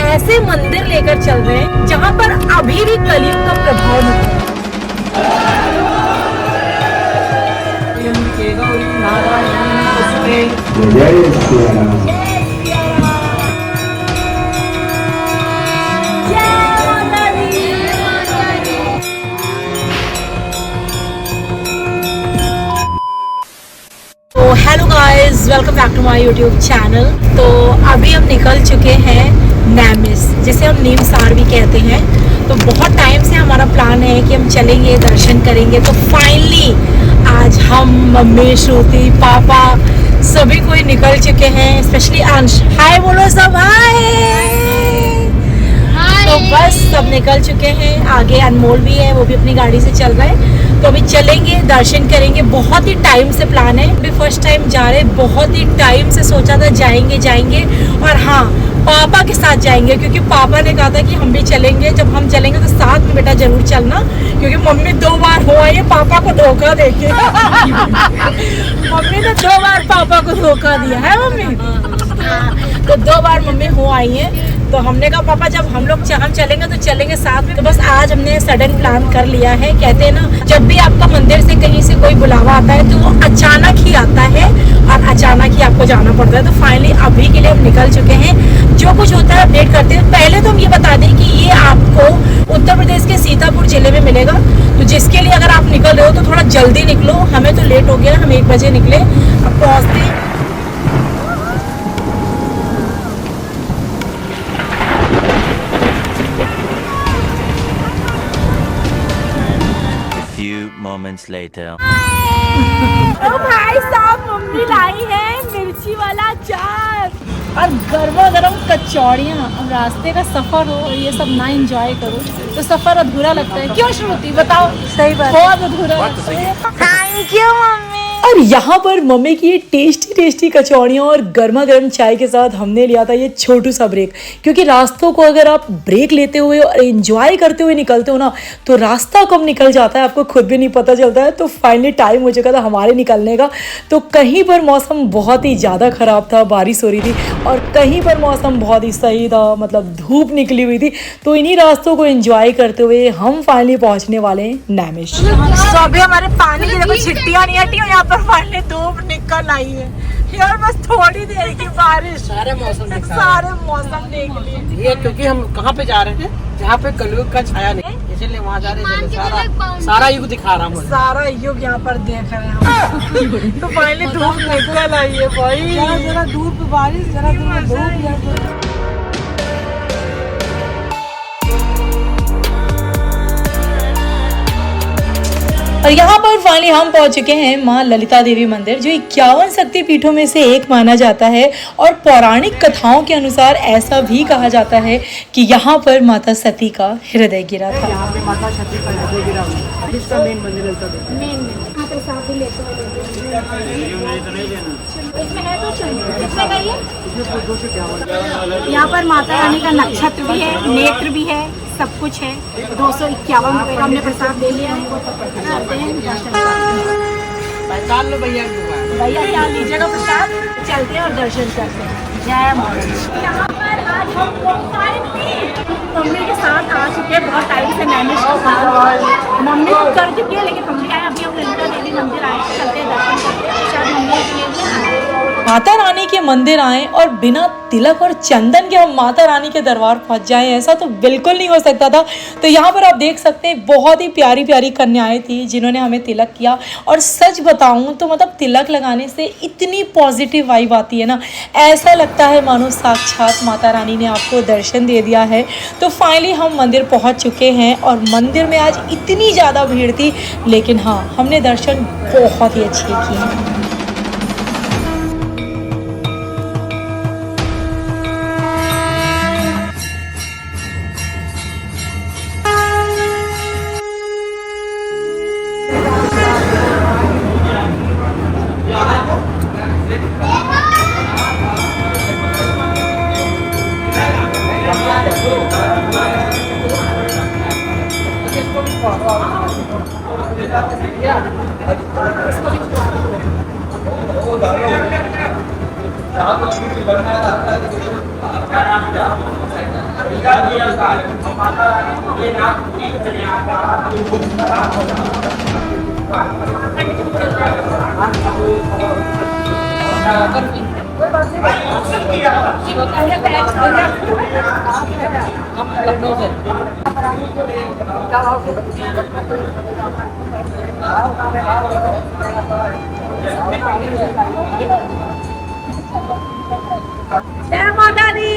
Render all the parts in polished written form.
ऐसे मंदिर लेकर चल रहे हैं जहाँ पर अभी भी कलयुग का प्रभाव नहीं है। तो hello guys, welcome back to my YouTube channel. तो अभी हम निकल चुके हैं नैमिष, जिसे हम नीमसार भी कहते हैं। तो बहुत टाइम से हमारा प्लान है कि हम चलेंगे, दर्शन करेंगे। तो फाइनली आज हम, मम्मी, श्रुति, पापा सभी कोई निकल चुके हैं। स्पेशली अंश, हाय बोलो सब, हाय। तो बस सब निकल चुके हैं। आगे अनमोल भी है, वो भी अपनी गाड़ी से चल रहा है। तो अभी चलेंगे, दर्शन करेंगे। बहुत ही टाइम से प्लान है, अभी फर्स्ट टाइम जा रहे हैं। बहुत ही टाइम से सोचा था जाएंगे और हाँ, पापा के साथ जाएंगे, क्योंकि पापा ने कहा था कि हम भी चलेंगे। जब हम चलेंगे तो साथ में बेटा जरूर चलना, क्योंकि मम्मी 2 बार हो आई है पापा को धोखा देके। मम्मी ने 2 बार पापा को धोखा दिया है मम्मी। तो 2 बार मम्मी हो आई है। तो हमने कहा पापा जब हम चलेंगे तो चलेंगे साथ में। तो बस आज हमने सडन प्लान कर लिया है। कहते हैं ना, जब भी आपका मंदिर से कहीं से कोई बुलावा आता है तो वो अचानक ही आता है और अचानक ही आपको जाना पड़ता है। तो फाइनली अभी के लिए हम निकल चुके हैं। जो कुछ होता है अपडेट करते हैं। पहले तो हम ये बता दें कि ये आपको उत्तर प्रदेश के सीतापुर जिले में मिलेगा। तो जिसके लिए अगर आप निकल रहे हो तो थोड़ा जल्दी निकलो। हमें तो लेट हो गया, हम 1 बजे निकले, अब पहुँचते। Moments later. ओ भाई साहब, मम्मी लाई है मिर्ची वाला अचार और गर्मा गर्म कचौड़ियाँ। अब रास्ते का सफर हो और ये सब ना एंजॉय करो तो सफर अधूरा लगता है। क्यों श्रुति, बताओ? सही बात, बहुत अधूरा लगता है। Thank you mummy. और यहाँ पर मम्मी की ये टेस्टी कचौड़ियाँ और गर्मा गर्म चाय के साथ हमने लिया था ये छोटू सा ब्रेक। क्योंकि रास्तों को अगर आप ब्रेक लेते हुए और एंजॉय करते हुए निकलते हो ना, तो रास्ता कब निकल जाता है आपको खुद भी नहीं पता चलता है। तो फाइनली टाइम हो चुका था हमारे निकलने का। तो कहीं पर मौसम बहुत ही ज़्यादा ख़राब था, बारिश हो रही थी, और कहीं पर मौसम बहुत ही सही था, मतलब धूप निकली हुई थी। तो इन्हीं रास्तों को एंजॉय करते हुए हम फाइनली पहुँचने वाले हैं नैमिष। तो अभी हमारे पानी की देखो छिट्टियाँ नहीं हटी, यहाँ पर फाइनली धूप निकल आई है यार। बस थोड़ी देर की बारिश, सारे मौसम देख लिए। ये क्योंकि हम कहाँ पे जा रहे थे जहाँ पे कलयुग का छाया नहीं, इसलिए वहाँ जा रहे थे। सारा युग दिखा रहा हूँ, सारा युग यहाँ पर देख रहे हैं। तो फाइनली धूप निकल आई है भाई। जरा धूप बारिश, जरा धूप। और यहाँ पर फाइनली हम पहुँच चुके हैं माँ ललिता देवी मंदिर, जो 51 शक्तिपीठों में से एक माना जाता है। और पौराणिक कथाओं के अनुसार ऐसा भी कहा जाता है कि यहाँ पर माता सती का हृदय गिरा था। यहाँ पे माता सती का हृदय गिरा हुआ है। इसका मेन मंदिर ललिता देवी। यहाँ पर माता रानी का नक्षत्र भी है, नेत्र भी है, सब कुछ है। 251 रुपये का हमने प्रसाद ले लिया है। पहचान लो भैया, भैया क्या लीजिएगा प्रसाद। चलते हैं और दर्शन करते हैं। जय माता। यहाँ पर आज हम मम्मी के साथ आ चुके हैं बहुत टाइम से नैमिष के साथ, और मम्मी तो कर चुकी है, लेकिन हम भी आए। अभी हम ललिता देवी मंदिर आए, चलते हैं दर्शन करते हैं। शायद मम्मी के लिए माता रानी के मंदिर आए और बिना तिलक और चंदन के हम माता रानी के दरबार पहुंच जाएं, ऐसा तो बिल्कुल नहीं हो सकता था। तो यहाँ पर आप देख सकते हैं बहुत ही प्यारी प्यारी कन्याएं थी जिन्होंने हमें तिलक किया। और सच बताऊं तो मतलब तिलक लगाने से इतनी पॉजिटिव वाइब आती है ना, ऐसा लगता है मानो साक्षात माता रानी ने आपको दर्शन दे दिया है। तो फाइनली हम मंदिर पहुँच चुके हैं और मंदिर में आज इतनी ज़्यादा भीड़ थी, लेकिन हाँ, हमने दर्शन बहुत ही अच्छे किए। लखनऊ से जय माता दी।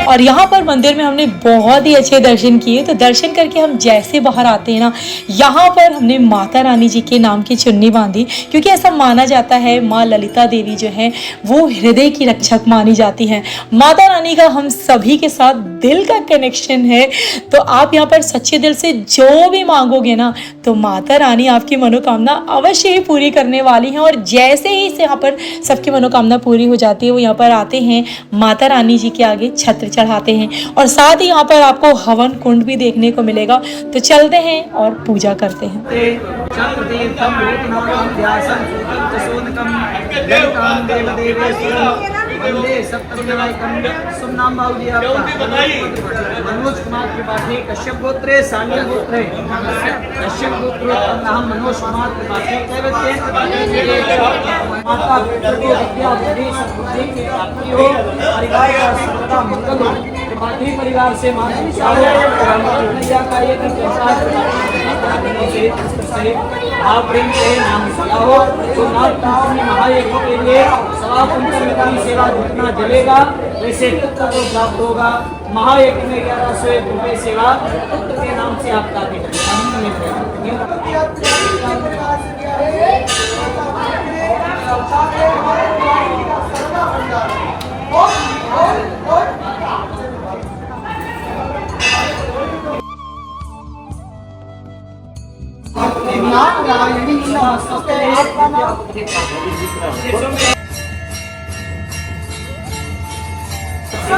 और यहाँ पर मंदिर में हमने बहुत ही अच्छे दर्शन किए। तो दर्शन करके हम जैसे बाहर आते हैं ना, यहाँ पर हमने माता रानी जी के नाम की चुन्नी बांधी, क्योंकि ऐसा माना जाता है माँ ललिता देवी जो है वो हृदय की रक्षक मानी जाती हैं। माता रानी का हम सभी के साथ दिल का कनेक्शन है। तो आप यहाँ पर सच्चे दिल से जो भी मांगोगे ना, तो माता रानी आपकी मनोकामना अवश्य ही पूरी करने वाली हैं। और जैसे ही से यहाँ पर सबकी मनोकामना पूरी हो जाती है, वो यहाँ पर आते हैं, माता रानी जी के आगे छत्र चढ़ाते हैं, और साथ ही यहाँ पर आपको हवन कुंड भी देखने को मिलेगा। तो चलते हैं और पूजा करते हैं। मनोज कुमार त्रिपाठी कश्यप गोत्रे सानिया गोत्रे कश्यप गोत्रे नाम मनोज कुमार त्रिपाठी माता पितृ को विद्या बुद्धि सद्बुद्धि की प्राप्ति हो, परिवार का सर्वदा मंगल हो। त्रिपाठी परिवार से माता का एक भाव प्रेम से नाम किया हो, तो महायज्ञ के लिए सवा कुंटल सेवा जितना जलेगा वैसे पुत्र को प्राप्त होगा। महायज्ञ में 1101 रुपये सेवा पुत्र के नाम से आपका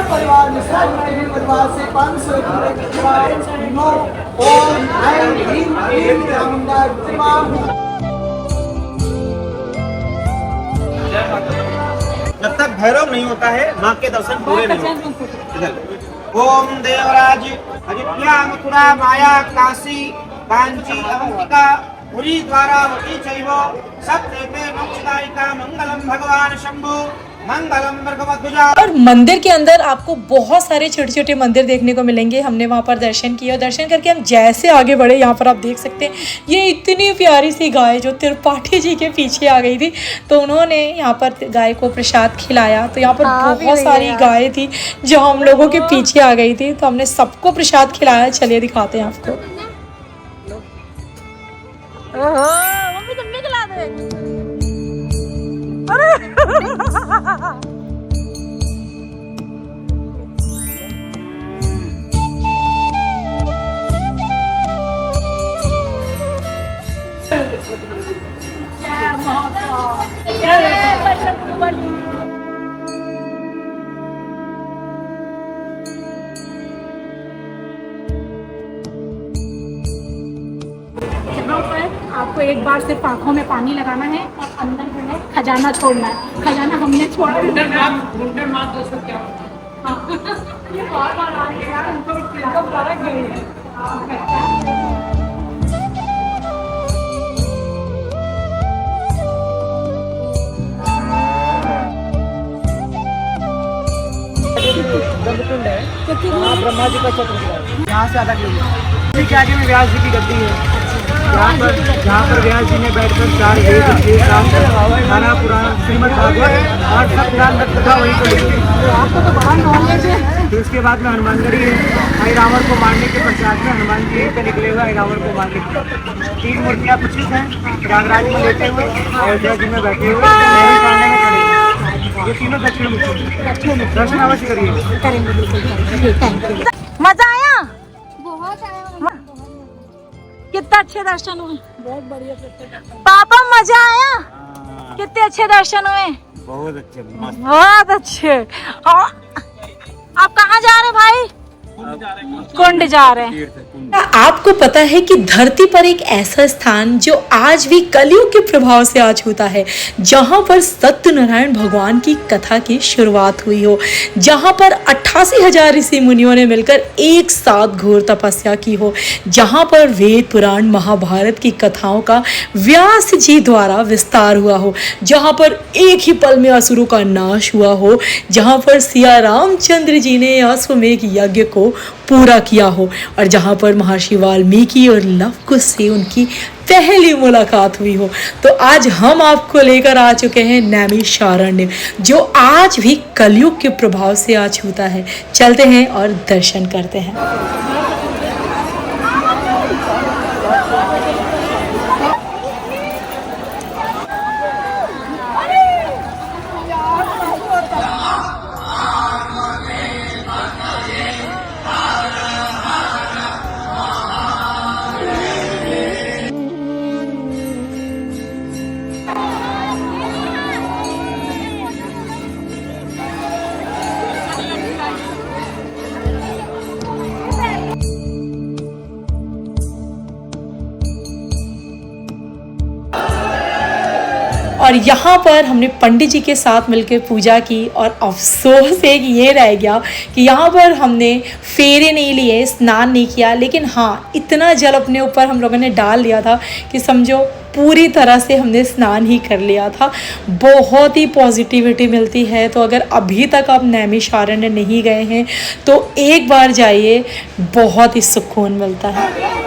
परिवार परिवार से 500 जब तक भैरव नहीं होता है माँ के दर्शन पूरे नहीं होते। ओम देवराज अयोध्या मथुरा माया काशी कांची अवंतिका पुरी द्वारावती चैव सप्तेते मोक्षदायिका मंगलम भगवान शंभु मंगलम भगवद्भुजा। और मंदिर के अंदर आपको बहुत सारे छोटे छोटे मंदिर देखने को मिलेंगे। हमने वहाँ पर दर्शन किया, और दर्शन करके हम जैसे आगे बढ़े, यहाँ पर आप देख सकते हैं ये इतनी प्यारी सी गाय जो त्रिपाठी जी के पीछे आ गई थी, तो उन्होंने यहाँ पर गाय को प्रसाद खिलाया। तो यहाँ पर बहुत सारी गाय थी जो हम लोगों के पीछे आ गई थी, तो हमने सबको प्रसाद खिलाया। चलिए दिखाते हैं आपको। मम्मी तुम भी खिला दे। आपको एक बार सिर्फ आंखों में पानी लगाना है और अंदर जो है खजाना छोड़ना है। खजाना हमने छोड़ा। हाँ। ये बार-बार आ रही है यार, उनको फर्क नहीं है। वहाँ ब्रह्मा जी का चक्र यहाँ से आधा किलोमीटर के आगे में व्यास जी की गद्दी है, जहाँ पर व्यास जी ने बैठकर 4 वेद एक साथ खाना पुराण श्रीमद् भागवत और सब पुराण कथा वहीं पर लिखी। आपको तो बड़ा नॉलेज है। फिर उसके बाद में हनुमानगढ़ी है। आई रावण को मारने के पश्चात में हनुमान जी पे निकले हुए आई रावण को मारने के 3 मूर्तियाँ प्रचित हैं, प्रयागराज में लेटे हुए, अयोध्या जी में बैठे हुए, ये तीनों दक्षिण मुखी दर्शन अवश्य करिए। मजा आया? बहुत आया। कितना अच्छे दर्शन हुए? बहुत बढ़िया। पापा मजा आया? कितने अच्छे दर्शन हुए? बहुत अच्छे, मस्त। बहुत अच्छे। आप कहाँ जा रहे भाई? कुंड जा रहे हैं। आपको पता है कि धरती पर एक ऐसा स्थान जो आज भी कलयुग के प्रभाव से आ छूता है, जहां पर सत्यनारायण भगवान की कथा की शुरुआत हुई हो, जहां पर 88,000 ऋषि मुनियों ने मिलकर एक साथ घोर तपस्या की हो, जहां पर वेद पुराण महाभारत की कथाओं का व्यास जी द्वारा विस्तार हुआ हो, जहां पर एक ही पल में असुरों का नाश हुआ हो, जहां पर सिया रामचंद्र जी ने अश्वमेध यज्ञ को पूरा किया हो, और जहां पर महर्षि वाल्मीकि और लव कुश से उनकी पहली मुलाकात हुई हो। तो आज हम आपको लेकर आ चुके हैं नैमिषारण्य, जो आज भी कलयुग के प्रभाव से आ छूता है। चलते हैं और दर्शन करते हैं। और यहाँ पर हमने पंडित जी के साथ मिलकर पूजा की, और अफसोस एक ये रह गया कि यहाँ पर हमने फेरे नहीं लिए, स्नान नहीं किया, लेकिन हाँ इतना जल अपने ऊपर हम लोगों ने डाल लिया था कि समझो पूरी तरह से हमने स्नान ही कर लिया था। बहुत ही पॉजिटिविटी मिलती है। तो अगर अभी तक आप नैमिषारण्य नहीं गए हैं तो एक बार जाइए, बहुत ही सुकून मिलता है।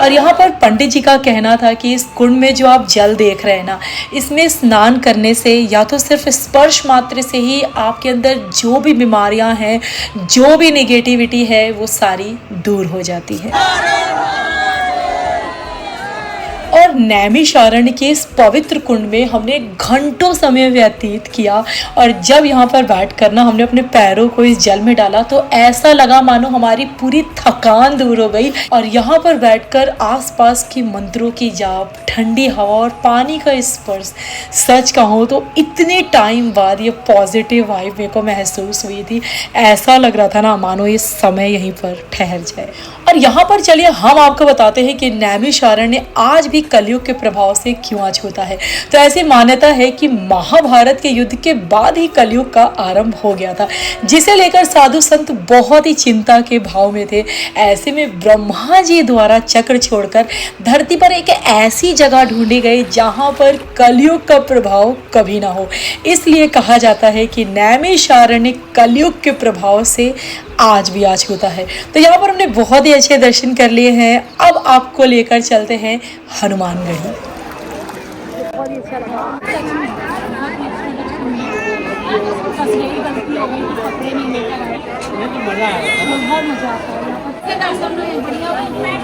और यहाँ पर पंडित जी का कहना था कि इस कुंड में जो आप जल देख रहे हैं ना, इसमें स्नान करने से या तो सिर्फ स्पर्श मात्र से ही आपके अंदर जो भी बीमारियां हैं, जो भी नेगेटिविटी है, वो सारी दूर हो जाती है। और नैमिषारण्य के इस पवित्र कुंड में हमने घंटों समय व्यतीत किया, और जब यहाँ पर बैठ कर ना हमने अपने पैरों को इस जल में डाला तो ऐसा लगा मानो हमारी पूरी थकान दूर हो गई। और यहाँ पर बैठकर आसपास की मंत्रों की जाप, ठंडी हवा और पानी का स्पर्श, सच कहूँ तो इतने टाइम बाद ये पॉजिटिव वाइब मेरे को महसूस हुई थी। ऐसा लग रहा था ना मानो ये समय यहीं पर ठहर जाए। और यहाँ पर चलिए हम आपको बताते हैं कि नैमिषारण्य आज भी कलयुग के प्रभाव से क्यों आ छूता है। तो ऐसी मान्यता है कि महाभारत के युद्ध के बाद ही कलयुग का आरंभ हो गया था, जिसे लेकर साधु संत बहुत ही चिंता के भाव में थे। ऐसे में ब्रह्मा जी द्वारा चक्र छोड़कर धरती पर एक ऐसी जगह ढूंढी गई जहां पर कलयुग का प्रभाव कभी ना हो। इसलिए कहा जाता है कि नैमिषारण्य कलयुग के प्रभाव से आज भी आज होता है। तो यहाँ पर हमने बहुत ही अच्छे दर्शन कर लिए हैं। अब आपको लेकर चलते हैं हनुमानगढ़ी। बहुत ही अच्छा लगा। बस यही गलती हो गई कि कपड़े नहीं लेकर आए। बहुत मजा आता है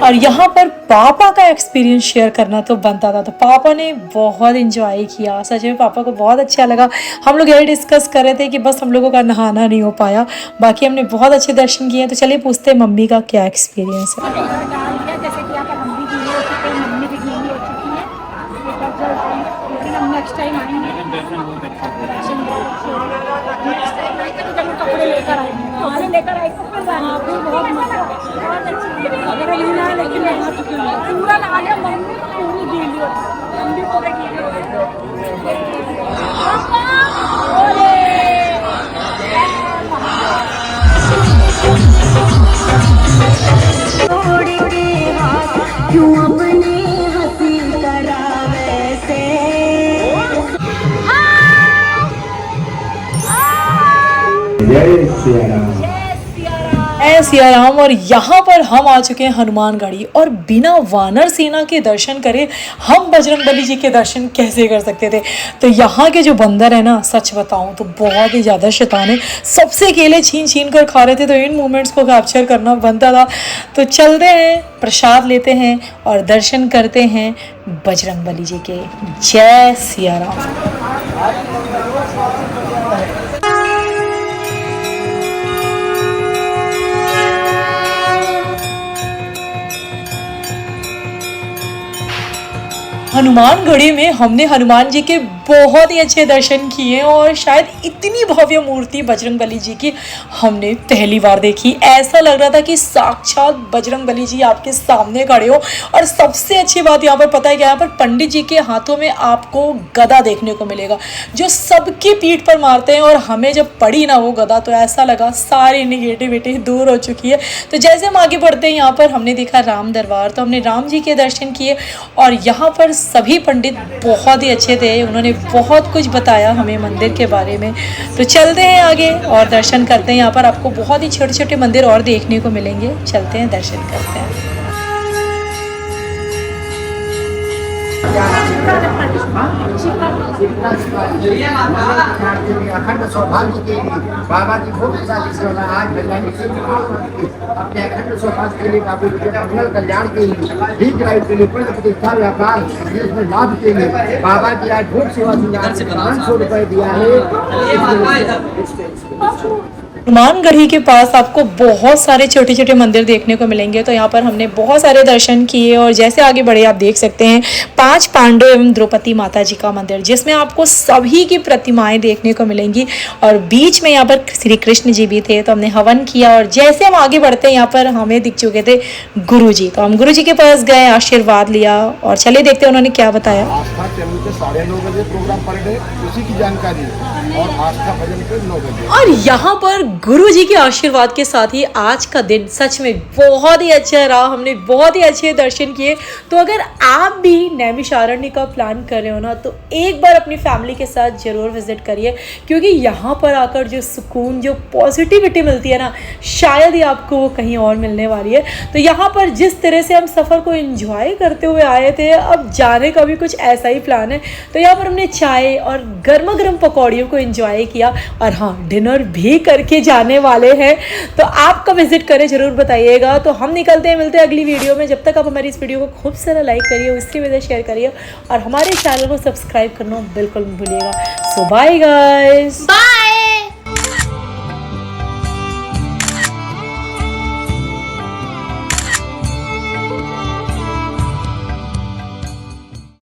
और यहाँ पर पापा का एक्सपीरियंस शेयर करना तो बनता था। तो पापा ने बहुत इंजॉय किया, सच में पापा को बहुत अच्छा लगा। हम लोग यही डिस्कस कर रहे थे कि बस हम लोगों का नहाना नहीं हो पाया, बाकी हमने बहुत अच्छे दर्शन किए। तो चलिए पूछते हैं मम्मी का क्या एक्सपीरियंस है। जैसे कि आप हम भी गीली हो चुके हैं, मम्मी भी गीली हो चुकी है, लेकिन हम नेक्स्ट टाइम आएंगे। नेक्स्ट टाइम आएंगे तो जब कपड़े लेकर आएंगे, कपड़े लेकर आएंगे तो फिर बहुत मजा, बहुत अच्छी अगर नहीं नहा, लेकिन नहा चुकी हूँ पूरा नहा लिया। मम्मी पूरी गीली हो, हम भी पूरे गीले हो क्यों अपनी हंसी करावे से। जय सिया राम। जय सिया राम। और यहाँ पर हम आ चुके हैं हनुमानगढ़ी, और बिना वानर सेना के दर्शन करे हम बजरंगबली जी के दर्शन कैसे कर सकते थे। तो यहाँ के जो बंदर है ना, सच बताऊँ तो बहुत ही ज़्यादा शैतान है। सबसे केले छीन छीन कर खा रहे थे, तो इन मोमेंट्स को कैप्चर करना बनता था। तो चलते हैं, प्रसाद लेते हैं और दर्शन करते हैं बजरंगबली जी के। जय सिया राम। हनुमानगढ़ी में हमने हनुमान जी के बहुत ही अच्छे दर्शन किए और शायद इतनी भव्य मूर्ति बजरंगबली जी की हमने पहली बार देखी। ऐसा लग रहा था कि साक्षात बजरंगबली जी आपके सामने खड़े हो। और सबसे अच्छी बात यहाँ पर पता है क्या, यहाँ पर पंडित जी के हाथों में आपको गदा देखने को मिलेगा जो सबकी पीठ पर मारते हैं। और हमें जब पड़ी ना वो गदा तो ऐसा लगा सारी निगेटिविटी दूर हो चुकी है। तो जैसे हम आगे बढ़ते हैं यहाँ पर हमने देखा राम दरबार, तो हमने राम जी के दर्शन किए और यहाँ पर सभी पंडित बहुत ही अच्छे थे, उन्होंने बहुत कुछ बताया हमें मंदिर के बारे में। तो चलते हैं आगे और दर्शन करते हैं। यहाँ पर आपको बहुत ही छोटे छोटे मंदिर और देखने को मिलेंगे। चलते हैं, दर्शन करते हैं। अखंड सौभाग्य के लिए बाबा जी बहुत आज अपने अखंड सौभाग्य के लिए बाबू जी के मंगल कल्याण के लिए ठीक लाइफ के लिए प्रतिष्ठा व्यापार में लाभ के लिए बाबा जी आज भोग सेवा 500 रुपए दिया है। हनुमानगढ़ी के पास आपको बहुत सारे छोटे छोटे मंदिर देखने को मिलेंगे। तो यहाँ पर हमने बहुत सारे दर्शन किए और जैसे आगे बढ़े आप देख सकते हैं 5 पांडव एवं द्रौपदी माता जी का मंदिर, जिसमें आपको सभी की प्रतिमाएं देखने को मिलेंगी। और बीच में यहाँ पर श्री कृष्ण जी भी थे। तो हमने हवन किया और जैसे हम आगे बढ़ते हैं यहाँ पर हमें दिख चुके थे गुरु जी। तो हम गुरु जी के पास गए, आशीर्वाद लिया और चलिए देखते हैं उन्होंने क्या बताया। आस्था चैनल पे 9:30 बजे प्रोग्राम पर डे उसी की जानकारी और आस्था भजन पे 9 बजे। और यहाँ पर गुरु जी के आशीर्वाद के साथ ही आज का दिन सच में बहुत ही अच्छा रहा। हमने बहुत ही अच्छे दर्शन किए। तो अगर आप भी नैमिषारण्य का प्लान कर रहे हो ना तो एक बार अपनी फैमिली के साथ ज़रूर विजिट करिए, क्योंकि यहाँ पर आकर जो सुकून, जो पॉजिटिविटी मिलती है ना, शायद ही आपको वो कहीं और मिलने वाली है। तो यहाँ पर जिस तरह से हम सफ़र को एंजॉय करते हुए आए थे, अब जाने का भी कुछ ऐसा ही प्लान है। तो यहाँ पर हमने चाय और गर्मा गर्म पकौड़ियों को एंजॉय किया और हाँ, डिनर भी करके जाने वाले हैं। तो आपका विजिट करें, जरूर बताइएगा। तो हम निकलते हैं, मिलते हैं अगली वीडियो में। जब तक आप हमारी इस वीडियो को खूब सारा लाइक करिए, उसकी वजह शेयर करिए और हमारे चैनल को सब्सक्राइब करना बिल्कुल मत भूलिएगा। सो बाय गाइस।